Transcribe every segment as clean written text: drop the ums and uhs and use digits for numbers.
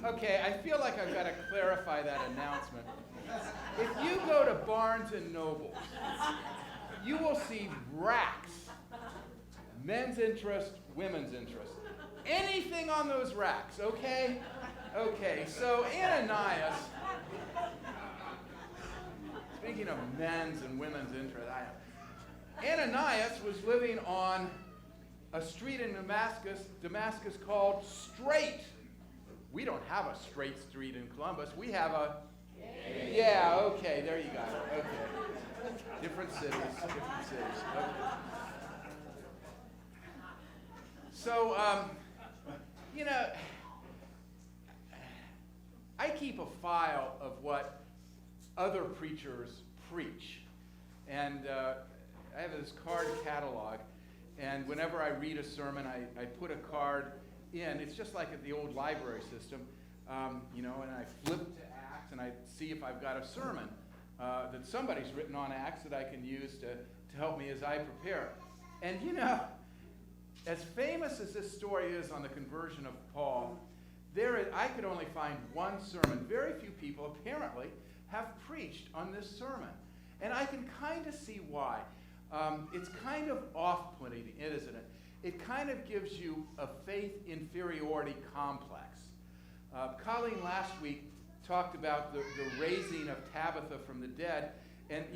Okay, I feel like I've got to clarify that announcement. If you go to Barnes and Noble, you will see racks, men's interest, women's interest. Anything on those racks, okay? Okay, so Ananias, speaking of men's and women's interest, Ananias was living on a street in Damascus called Straight. We don't have a straight street in Columbus. We have a... Yeah, okay, there you go. Okay. Different cities. Okay. So, I keep a file of what other preachers preach. And I have this card catalog. And whenever I read a sermon, I put a card in. It's just like the old library system, and I flip to Acts and I see if I've got a sermon that somebody's written on Acts that I can use to help me as I prepare. And as famous as this story is on the conversion of Paul, I could only find one sermon. Very few people apparently have preached on this sermon. And I can kind of see why. It's kind of off-putting, isn't it? It kind of gives you a faith inferiority complex. Colleen last week talked about the raising of Tabitha from the dead, and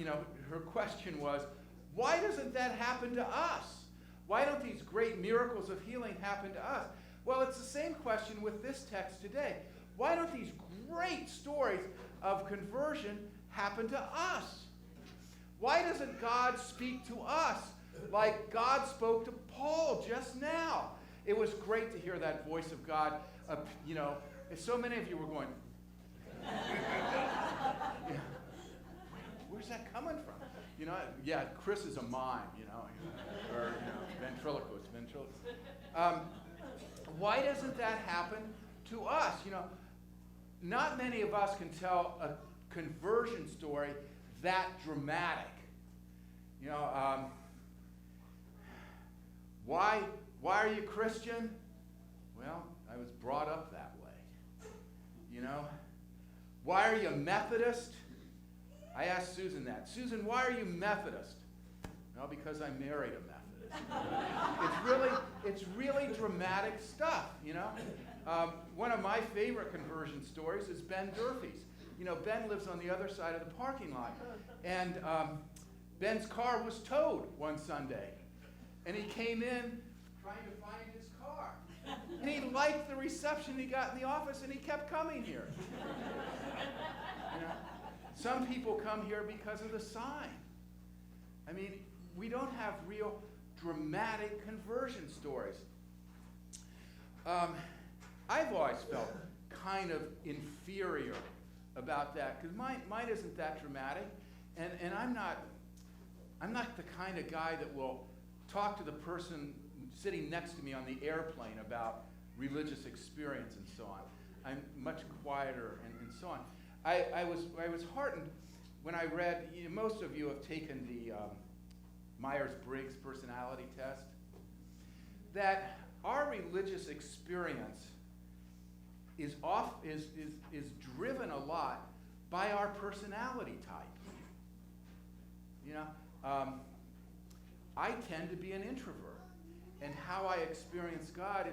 her question was, why doesn't that happen to us? Why don't these great miracles of healing happen to us? Well, it's the same question with this text today. Why don't these great stories of conversion happen to us? Why doesn't God speak to us like God spoke to Paul just now? It was great to hear that voice of God. So many of you were going, where's that coming from? Yeah, Chris is a mime, or ventriloquist. Why doesn't that happen to us? Not many of us can tell a conversion story that dramatic. Why are you Christian? Well, I was brought up that way. Why are you Methodist? I asked Susan that. Susan, why are you Methodist? Well, because I married a Methodist. It's really dramatic stuff, One of my favorite conversion stories is Ben Durfee's. Ben lives on the other side of the parking lot. And Ben's car was towed one Sunday. And he came in trying to find his car. And he liked the reception he got in the office, and he kept coming here. Some people come here because of the sign. I mean, we don't have real dramatic conversion stories. I've always felt kind of inferior about that, because mine isn't that dramatic, and I'm not the kind of guy that will talk to the person sitting next to me on the airplane about religious experience and so on. I'm much quieter and so on. I was heartened when I read, most of you have taken the Myers-Briggs personality test, that our religious experience is driven a lot by our personality type. I tend to be an introvert, and how I experience God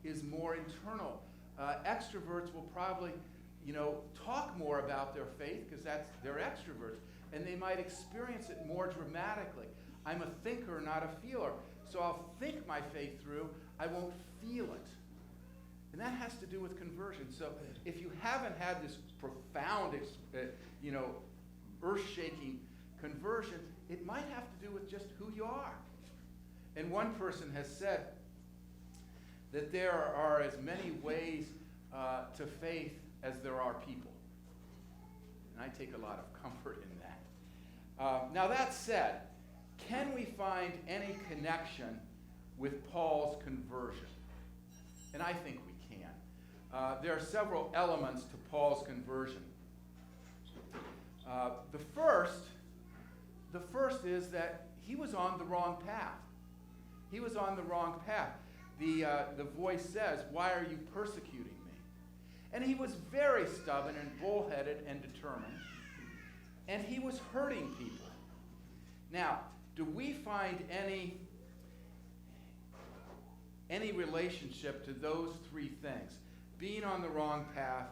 is more internal. Extroverts will probably, talk more about their faith because they're extroverts, and they might experience it more dramatically. I'm a thinker, not a feeler, so I'll think my faith through. I won't feel it. And that has to do with conversion. So if you haven't had this profound, earth-shaking conversion, it might have to do with just who you are. And one person has said that there are as many ways to faith as there are people. And I take a lot of comfort in that. Now that said, can we find any connection with Paul's conversion? And I think we can. There are several elements to Paul's conversion. The first is that he was on the wrong path. He was on the wrong path. The voice says, "Why are you persecuting me?" And he was very stubborn and bullheaded and determined. And he was hurting people. Now, do we find any relationship to those three things? Being on the wrong path,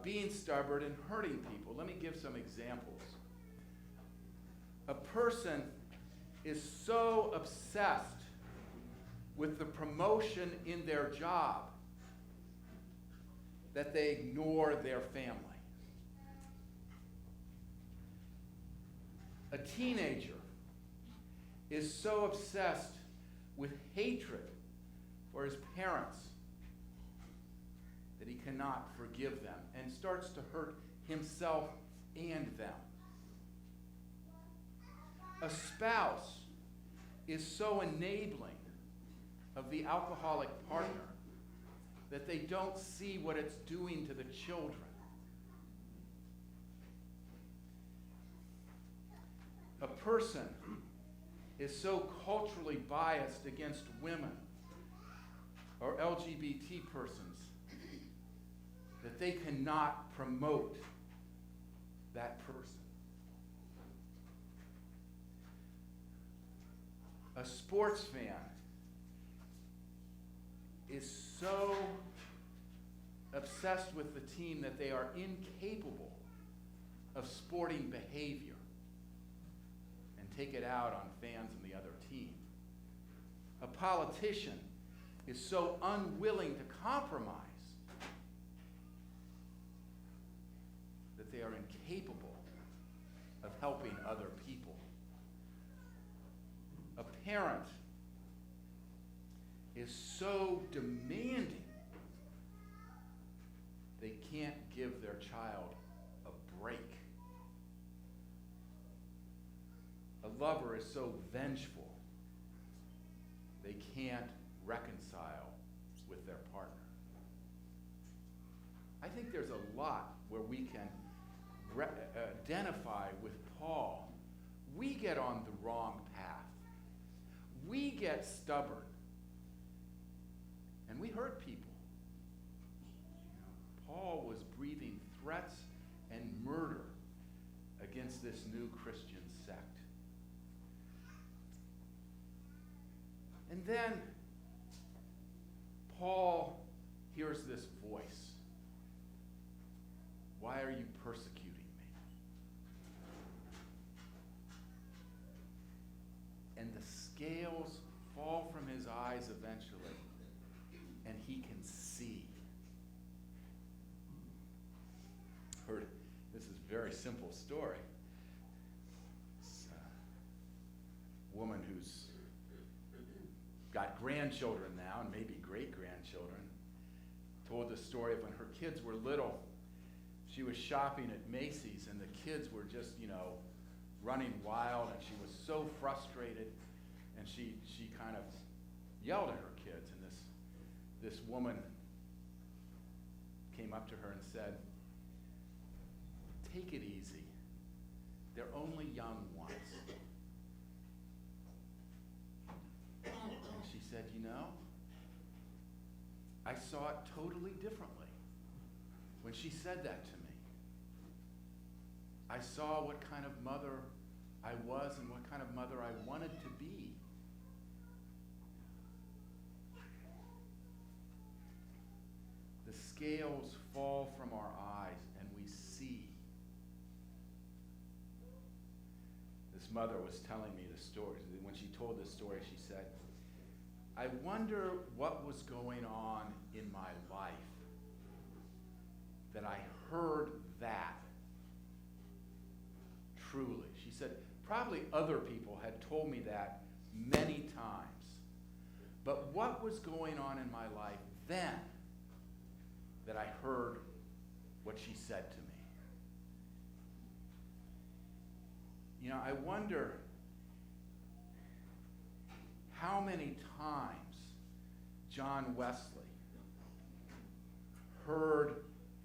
being stubborn, and hurting people. Let me give some examples. A person is so obsessed with the promotion in their job that they ignore their family. A teenager is so obsessed with hatred for his parents that he cannot forgive them and starts to hurt himself and them. A spouse is so enabling of the alcoholic partner that they don't see what it's doing to the children. A person is so culturally biased against women or LGBT persons that they cannot promote that person. A sports fan is so obsessed with the team that they are incapable of sporting behavior and take it out on fans in the other team. A politician is so unwilling to compromise that they are incapable of helping other people. A parent is so demanding they can't give their child a break. A lover is so vengeful they can't reconcile with their partner. I think there's a lot where we can identify with Paul. We get on the wrong path. We get stubborn. And we hurt people. Paul was breathing threats and murder against this new Christian sect. And then Paul hears this voice. Why are you persecuting me? And the scales fall from his eyes eventually, and he can see. This is a very simple story. It's a woman who's got grandchildren now, and maybe great-grandchildren, told the story of when her kids were little. She was shopping at Macy's, and the kids were just, running wild, and she was so frustrated, and she kind of yelled at her kids, and this woman came up to her and said, "Take it easy. They're only young ones." And she said, I saw it totally differently when she said that to me. I saw what kind of mother I was and what kind of mother I wanted to be. The scales fall from our eyes and we see. This mother was telling me the story. When she told this story, she said, I wonder what was going on in my life that I heard that truly. She said, probably other people had told me that many times. But what was going on in my life then that I heard what she said to me? I wonder how many times John Wesley heard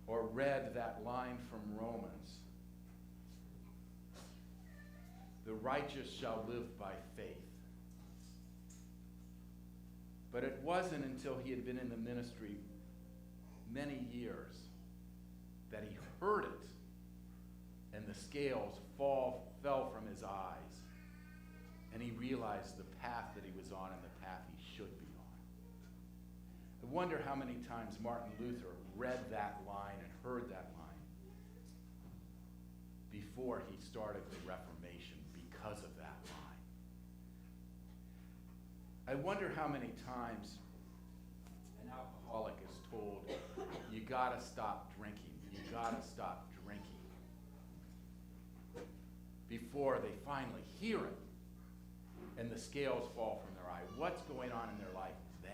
or read that line from Romans, the righteous shall live by faith. But it wasn't until he had been in the ministry many years that he heard it, and the scales fell from his eyes, and he realized the path that he was on and the path he should be on. I wonder how many times Martin Luther read that line and heard that line before he started the Reformation because of that line. I wonder how many times an alcoholic is told, you gotta stop drinking, you gotta stop drinking, before they finally hear it and the scales fall from their eye. What's going on in their life then?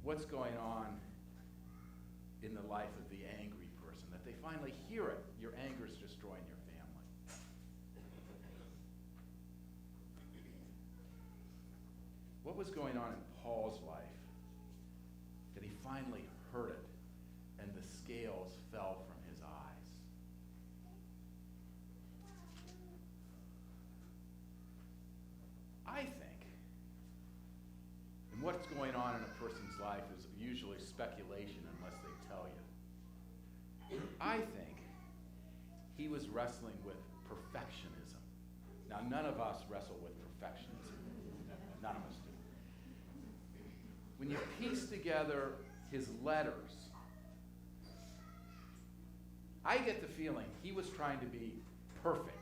What's going on in the life of the angry person? That they finally hear it, your anger is destroying your family. What was going on in Paul's life that he finally heard it and the scales fell from his eyes? I think, and what's going on in a person's life is usually speculation unless they tell you. I think he was wrestling with perfectionism. Now, none of us wrestle with perfectionism. None of us do. When you piece together his letters, I get the feeling he was trying to be perfect.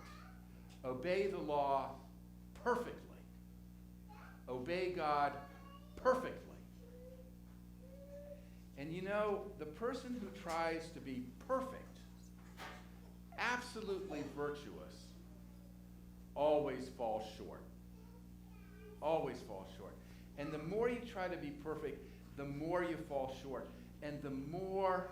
Obey the law perfectly. Obey God perfectly. And you know, the person who tries to be perfect, absolutely virtuous, always falls short. Always falls short. And the more you try to be perfect, the more you fall short. And the more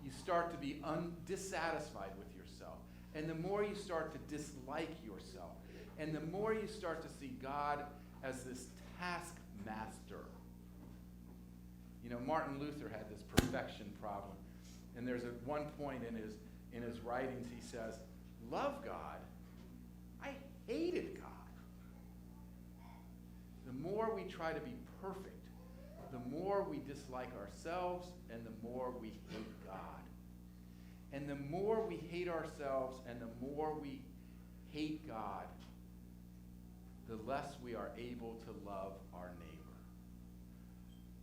you start to be dissatisfied with yourself. And the more you start to dislike yourself. And the more you start to see God as this taskmaster. You know, Martin Luther had this perfection problem. And there's at one point in his writings he says, love God. I hated God. The more we try to be perfect, the more we dislike ourselves and the more we hate God. And the more we hate ourselves and the more we hate God, the less we are able to love our neighbor.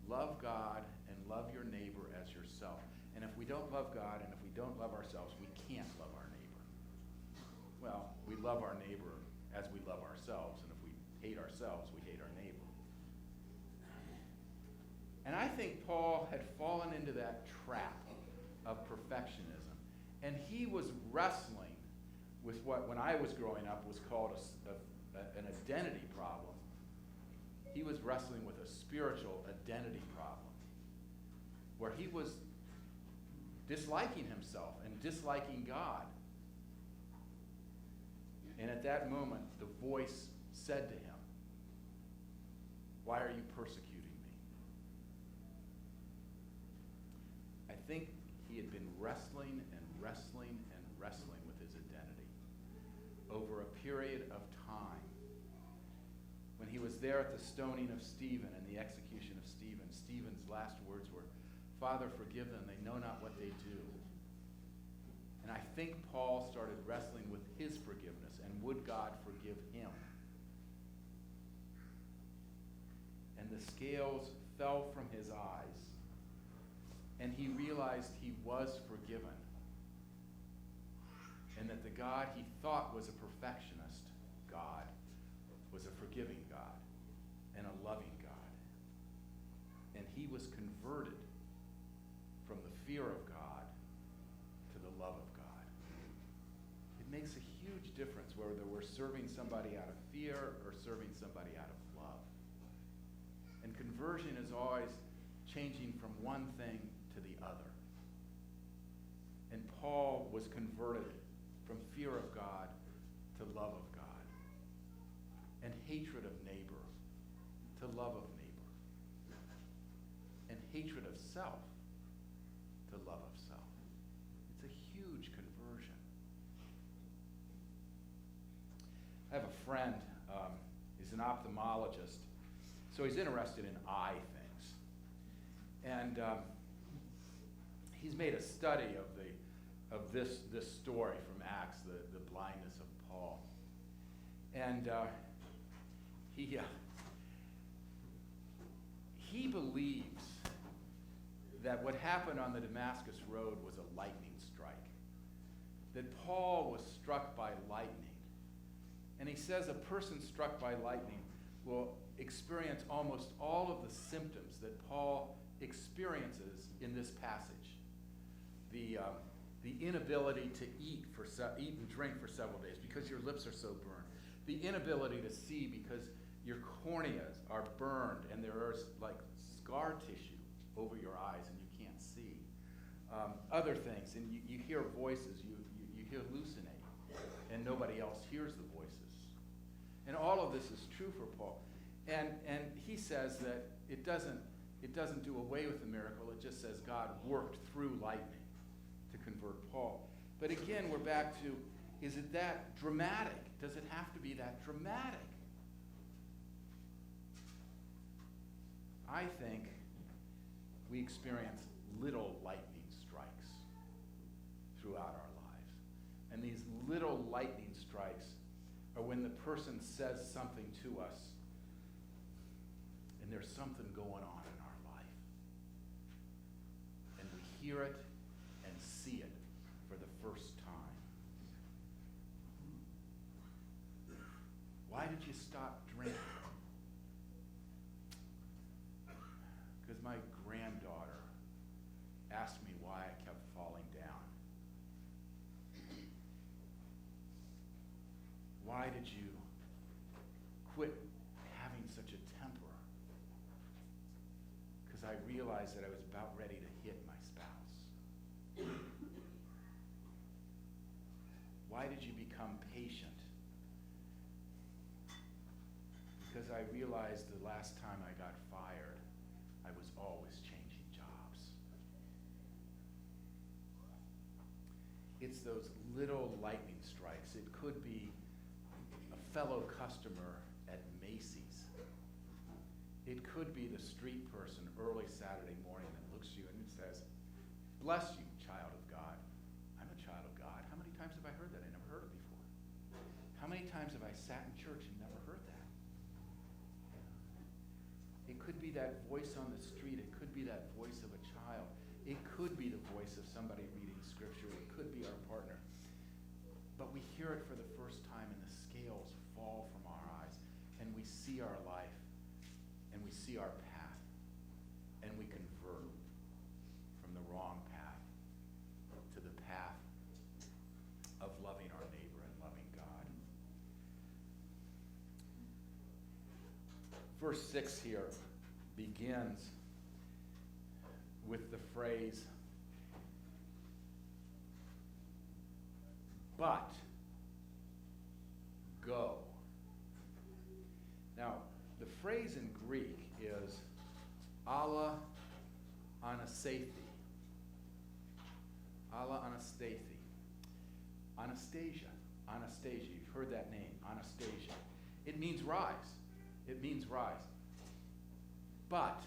Love God and love your neighbor as yourself. And if we don't love God and if we don't love ourselves, we can't love our neighbor. Well, we love our neighbor as we love ourselves, and if we hate ourselves, we hate our neighbor. And I think Paul had fallen into that trap of perfectionism. And he was wrestling with what, when I was growing up, was called an identity problem. He was wrestling with a spiritual identity problem, where he was disliking himself and disliking God. And at that moment, the voice said to him, "Why are you persecuting me?" I think he had been wrestling and wrestling and wrestling with his identity over a period of time. When he was there at the stoning of Stephen and the execution of Stephen, Stephen's last words were, "Father, forgive them, they know not what they do." And I think Paul started wrestling with his forgiveness, and would God forgive him? And the scales fell from his eyes, and he realized he was forgiven, and that the God he thought was a perfectionist God was a forgiving God and a loving God. And he was converted from the fear of God to the love of God. It makes a huge difference whether we're serving somebody out of fear or serving somebody out of love. And conversion is always changing from one thing to the other. And Paul was converted from fear of God to love of God. And hatred of neighbor to love of neighbor. And hatred of self to love of self. It's a huge conversion. I have a friend, he's an ophthalmologist, so he's interested in eye things. And he's made a study of this story from Acts, the blindness of Paul. And he believes that what happened on the Damascus Road was a lightning strike, that Paul was struck by lightning. And he says a person struck by lightning will experience almost all of the symptoms that Paul experiences in this passage. The inability to eat and drink for several days because your lips are so burned. The inability to see because your corneas are burned and there is like scar tissue over your eyes and you can't see. Other things, and you hear voices, you hallucinate, and nobody else hears the voices. And all of this is true for Paul. And he says that it doesn't do away with the miracle, it just says God worked through lightning to convert Paul. But again, we're back to, is it that dramatic? Does it have to be that dramatic? I think we experience little lightning strikes throughout our lives. And these little lightning strikes are when the person says something to us and there's something going on in our life. And we hear it and see it for the first time. Why did you stop drinking? Because my granddaughter asked me why I kept falling down. Why did you quit having such a temper? Because I realized that I was about ready to hit my spouse. Why did you become patient? Because I realized the last time I got fired, I was always changing jobs. It's those little lightning strikes. It could be a fellow customer at Macy's. It could be the street person early Saturday morning that looks at you and says, "Bless you, child of God." I'm a child of God. How many times have I heard that? I never heard it before. How many times have I sat in church and never heard that? It could be that voice on the street. It could be that voice of a child. It could be the voice of somebody reading scripture. It could be our partner. But we hear it for the first time and the scales fall from our eyes and we see our life and we see our path and we convert from the wrong path to the path of loving our neighbor and loving God. Verse 6 here begins with the phrase, "But go." Now, the phrase in Greek is alla anastathi. Alla anastathi. Anastasia. Anastasia. You've heard that name, Anastasia. It means rise. It means rise. But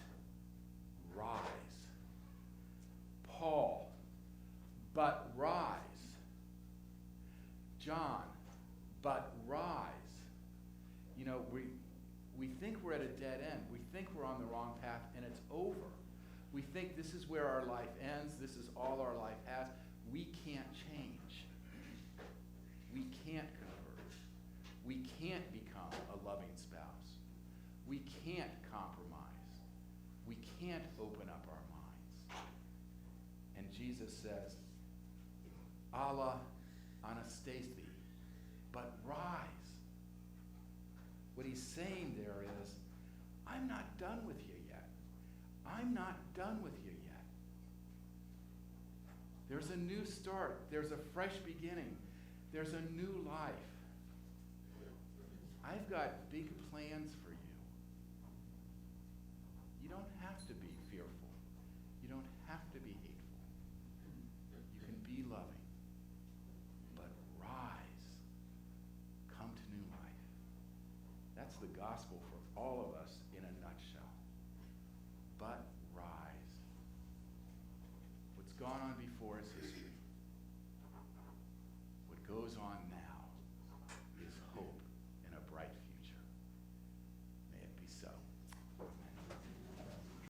rise. Paul, but rise. John, but rise. You know, we think we're at a dead end. We think we're on the wrong path and it's over. We think this is where our life ends. This is all our life has. We can't change. We can't convert. We can't become a loving spouse. We can't compromise. We can't open up our minds. And Jesus says, alla anastathi, but rise. What he's saying there is, I'm not done with you yet. I'm not done with you yet. There's a new start. There's a fresh beginning. There's a new life. I've got big plans for